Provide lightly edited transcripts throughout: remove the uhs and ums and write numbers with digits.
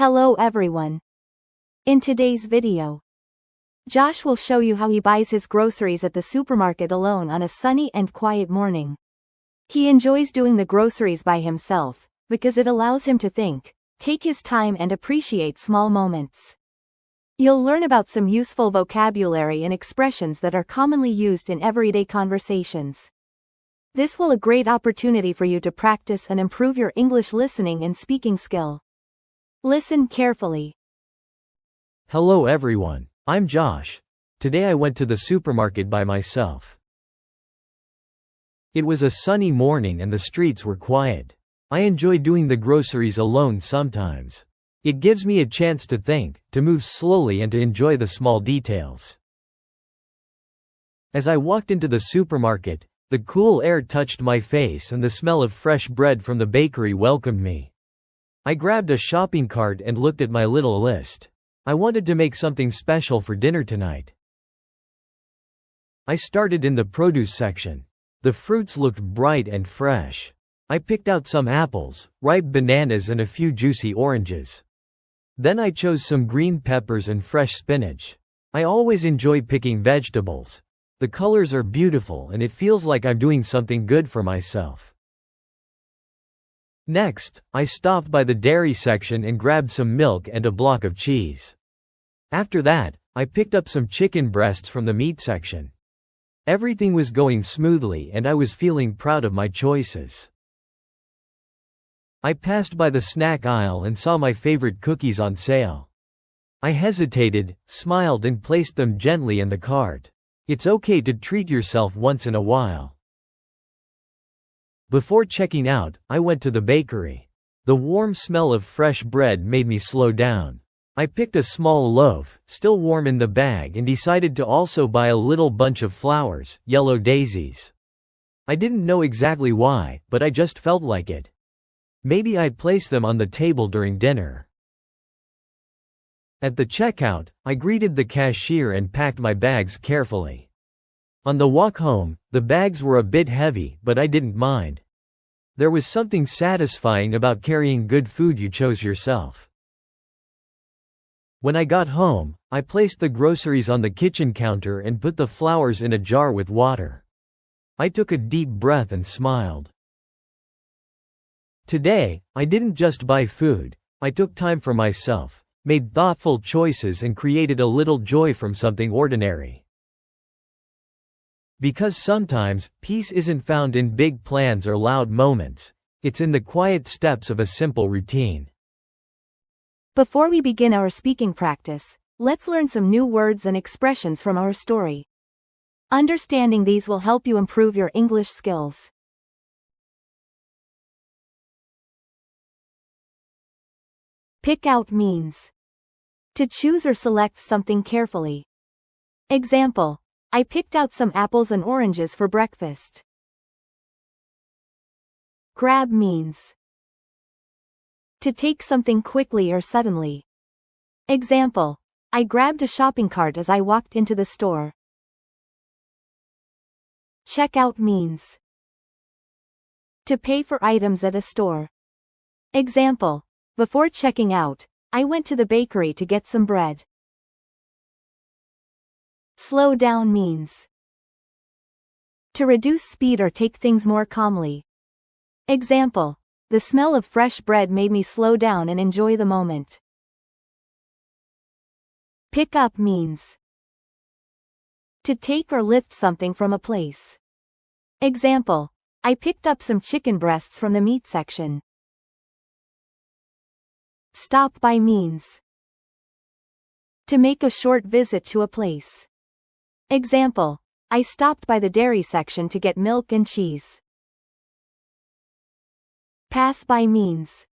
Hello everyone. In today's video, Josh will show you how he buys his groceries at the supermarket alone on a sunny and quiet morning. He enjoys doing the groceries by himself, because it allows him to think, take his time and appreciate small moments. You'll learn about some useful vocabulary and expressions that are commonly used in everyday conversations. This will be a great opportunity for you to practice and improve your English listening and speaking skill. Listen carefully. Hello everyone, I'm Josh. Today I went to the supermarket by myself. It was a sunny morning and the streets were quiet. I enjoy doing the groceries alone sometimes. It gives me a chance to think, to move slowly and to enjoy the small details. As I walked into the supermarket, the cool air touched my face and the smell of fresh bread from the bakery welcomed me. I grabbed a shopping cart and looked at my little list. I wanted to make something special for dinner tonight. I started in the produce section. The fruits looked bright and fresh. I picked out some apples, ripe bananas and a few juicy oranges. Then I chose some green peppers and fresh spinach. I always enjoy picking vegetables. The colors are beautiful and it feels like I'm doing something good for myself. Next, I stopped by the dairy section and grabbed some milk and a block of cheese. After that, I picked up some chicken breasts from the meat section. Everything was going smoothly and I was feeling proud of my choices. I passed by the snack aisle and saw my favorite cookies on sale. I hesitated, smiled and placed them gently in the cart. It's okay to treat yourself once in a while. Before checking out, I went to the bakery. The warm smell of fresh bread made me slow down. I picked a small loaf, still warm in the bag, and decided to also buy a little bunch of flowers, yellow daisies. I didn't know exactly why, but I just felt like it. Maybe I'd place them on the table during dinner. At the checkout, I greeted the cashier and packed my bags carefully. On the walk home, the bags were a bit heavy, but I didn't mind. There was something satisfying about carrying good food you chose yourself. When I got home, I placed the groceries on the kitchen counter and put the flowers in a jar with water. I took a deep breath and smiled. Today, I didn't just buy food, I took time for myself, made thoughtful choices and created a little joy from something ordinary. Because sometimes, peace isn't found in big plans or loud moments. It's in the quiet steps of a simple routine. Before we begin our speaking practice, let's learn some new words and expressions from our story. Understanding these will help you improve your English skills. Pick out means to choose or select something carefully. Example: I picked out some apples and oranges for breakfast. Grab means to take something quickly or suddenly. Example: I grabbed a shopping cart as I walked into the store. Check out means to pay for items at a store. Example: before checking out, I went to the bakery to get some bread. Slow down means to reduce speed or take things more calmly. Example: the smell of fresh bread made me slow down and enjoy the moment. Pick up means to take or lift something from a place. Example: I picked up some chicken breasts from the meat section. Stop by means to make a short visit to a place. Example: I stopped by the dairy section to get milk and cheese. Pass by means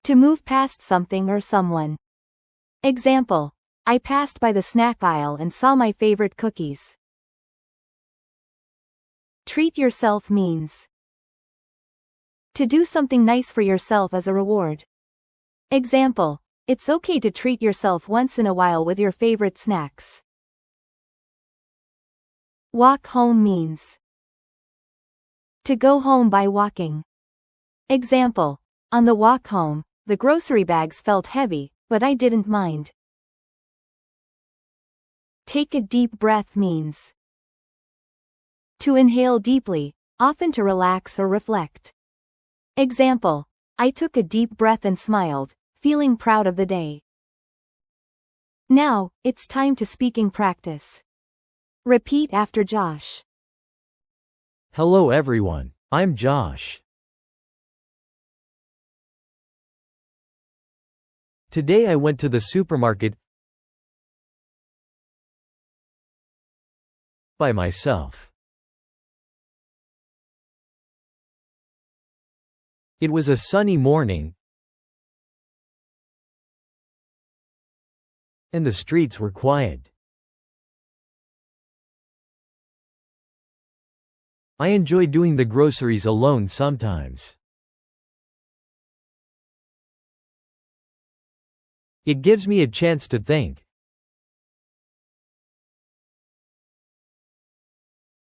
to move past something or someone. Example: I passed by the snack aisle and saw my favorite cookies. Treat yourself means to do something nice for yourself as a reward. Example: it's okay to treat yourself once in a while with your favorite snacks. Walk home means to go home by walking. Example: on the walk home, The grocery bags felt heavy, but I didn't mind. Take a deep breath means to inhale deeply, often to relax or reflect. Example: I took a deep breath and smiled, feeling proud of the day. Now, it's time to speaking practice. Repeat after Josh. Hello everyone, I'm Josh. Today I went to the supermarket by myself. It was a sunny morning, and the streets were quiet. I enjoy doing the groceries alone sometimes. It gives me a chance to think,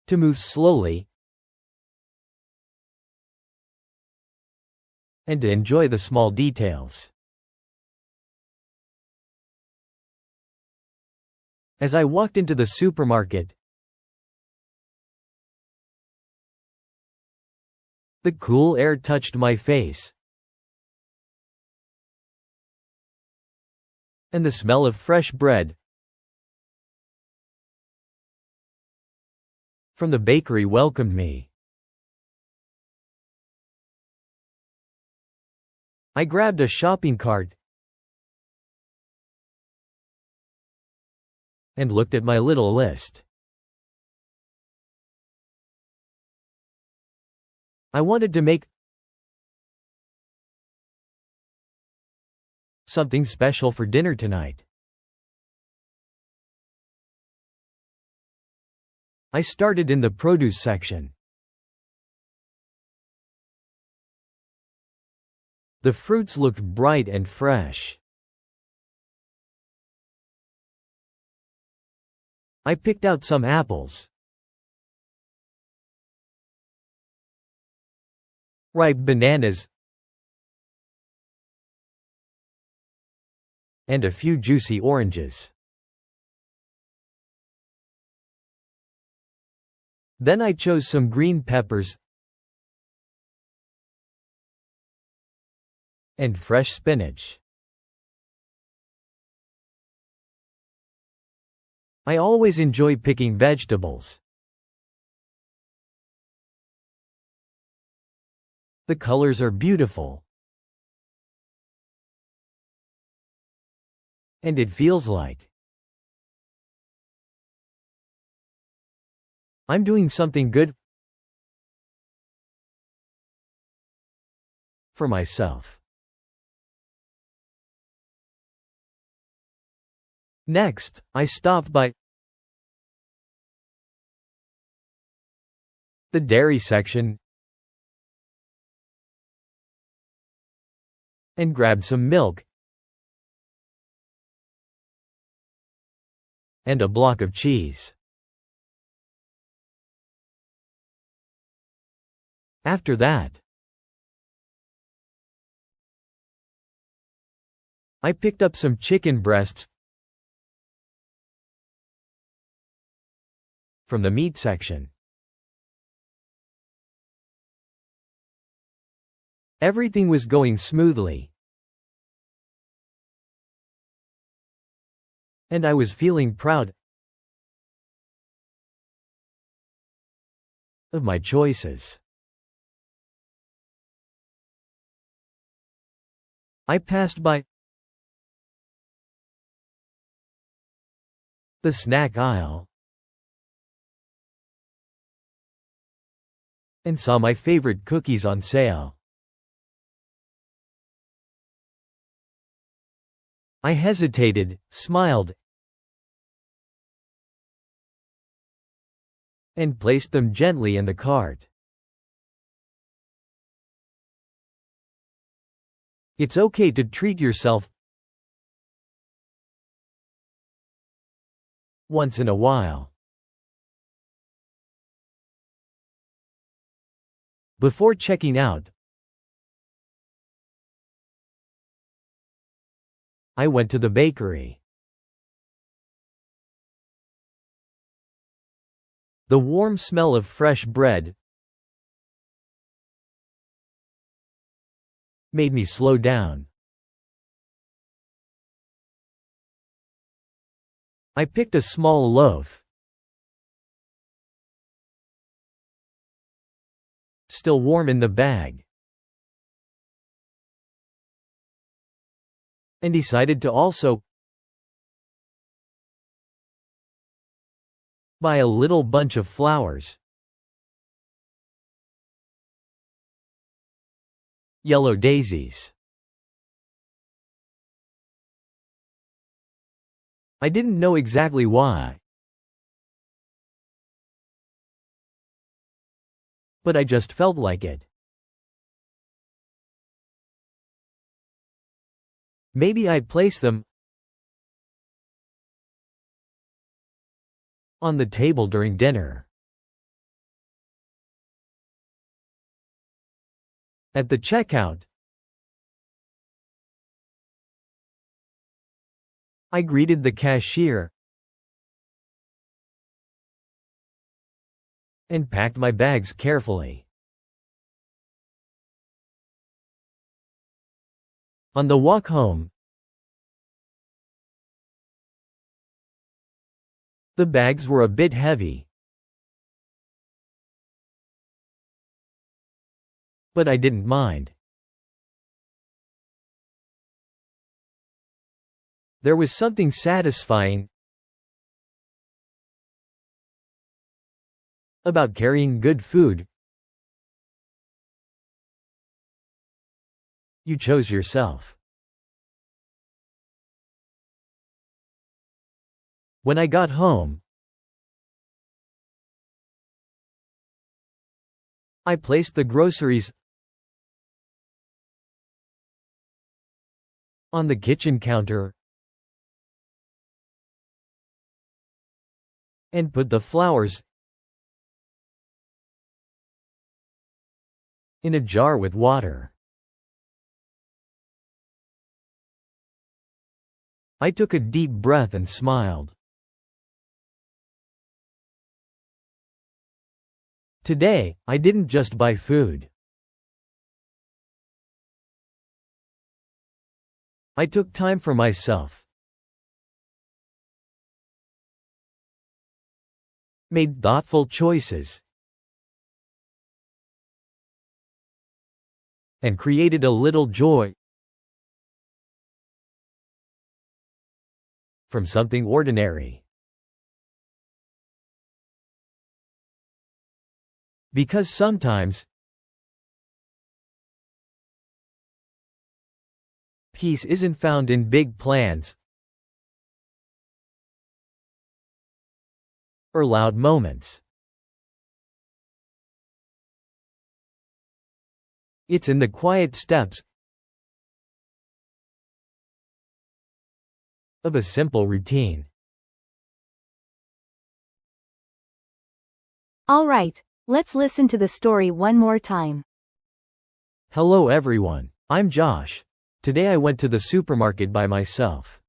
to move slowly, and to enjoy the small details. As I walked into the supermarket, the cool air touched my face, and the smell of fresh bread from the bakery welcomed me. I grabbed a shopping cart and looked at my little list. I wanted to make something special for dinner tonight. I started in the produce section. The fruits looked bright and fresh. I picked out some apples, ripe bananas, and a few juicy oranges. Then I chose some green peppers and fresh spinach. I always enjoy picking vegetables. The colors are beautiful, and it feels like I'm doing something good for myself. Next, I stopped by the dairy section and grabbed some milk and a block of cheese. After that, I picked up some chicken breasts from the meat section. Everything was going smoothly, and I was feeling proud of my choices. I passed by the snack aisle and saw my favorite cookies on sale. I hesitated, smiled, and placed them gently in the cart. It's okay to treat yourself once in a while. Before checking out, I went to the bakery. The warm smell of fresh bread made me slow down. I picked a small loaf, still warm in the bag, and decided to also buy a little bunch of flowers. Yellow daisies. I didn't know exactly why, but I just felt like it. Maybe I'd place them on the table during dinner. At the checkout, I greeted the cashier and packed my bags carefully. On the walk home, the bags were a bit heavy, but I didn't mind. There was something satisfying about carrying good food you chose yourself. When I got home, I placed the groceries on the kitchen counter and put the flowers in a jar with water. I took a deep breath and smiled. Today, I didn't just buy food. I took time for myself, made thoughtful choices, and created a little joy from something ordinary. Because sometimes peace isn't found in big plans or loud moments. It's in the quiet steps of a simple routine. All right, let's listen to the story one more time. Hello everyone, I'm Josh. Today I went to the supermarket by myself.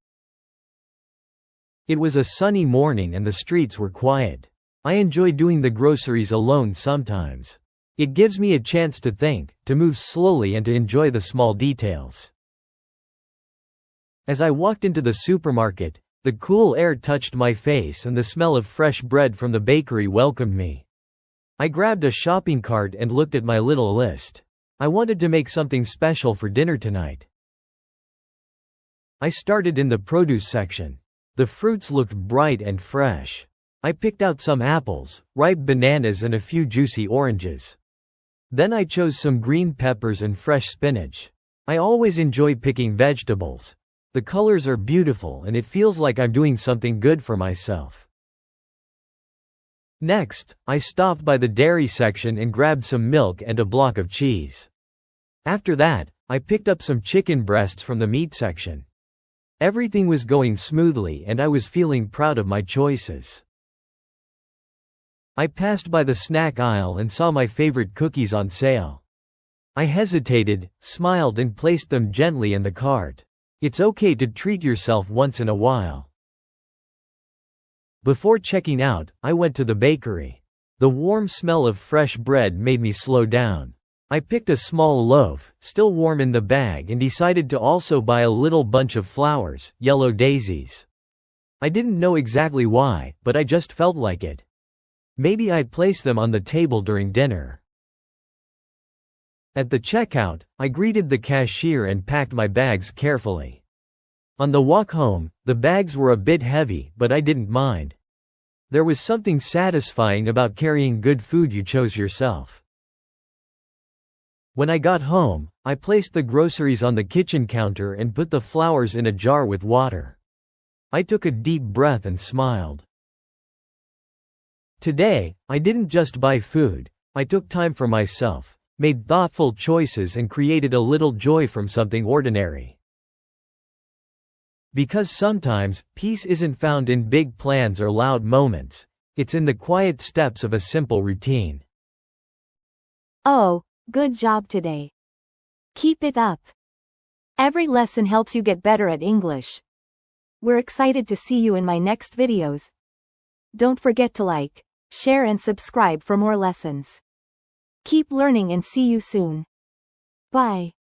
It was a sunny morning and the streets were quiet. I enjoy doing the groceries alone sometimes. It gives me a chance to think, to move slowly and to enjoy the small details. As I walked into the supermarket, the cool air touched my face and the smell of fresh bread from the bakery welcomed me. I grabbed a shopping cart and looked at my little list. I wanted to make something special for dinner tonight. I started in the produce section. The fruits looked bright and fresh. I picked out some apples, ripe bananas and a few juicy oranges. Then I chose some green peppers and fresh spinach. I always enjoy picking vegetables. The colors are beautiful and it feels like I'm doing something good for myself. Next, I stopped by the dairy section and grabbed some milk and a block of cheese. After that, I picked up some chicken breasts from the meat section. Everything was going smoothly and I was feeling proud of my choices. I passed by the snack aisle and saw my favorite cookies on sale. I hesitated, smiled and placed them gently in the cart. It's okay to treat yourself once in a while. Before checking out, I went to the bakery. The warm smell of fresh bread made me slow down. I picked a small loaf, still warm in the bag, and decided to also buy a little bunch of flowers, yellow daisies. I didn't know exactly why, but I just felt like it. Maybe I'd place them on the table during dinner. At the checkout, I greeted the cashier and packed my bags carefully. On the walk home, the bags were a bit heavy, but I didn't mind. There was something satisfying about carrying good food you chose yourself. When I got home, I placed the groceries on the kitchen counter and put the flowers in a jar with water. I took a deep breath and smiled. Today, I didn't just buy food, I took time for myself, made thoughtful choices and created a little joy from something ordinary. Because sometimes, peace isn't found in big plans or loud moments, it's in the quiet steps of a simple routine. Oh, good job today. Keep it up. Every lesson helps you get better at English. We're excited to see you in my next videos. Don't forget to like, share and subscribe for more lessons. Keep learning and see you soon. Bye.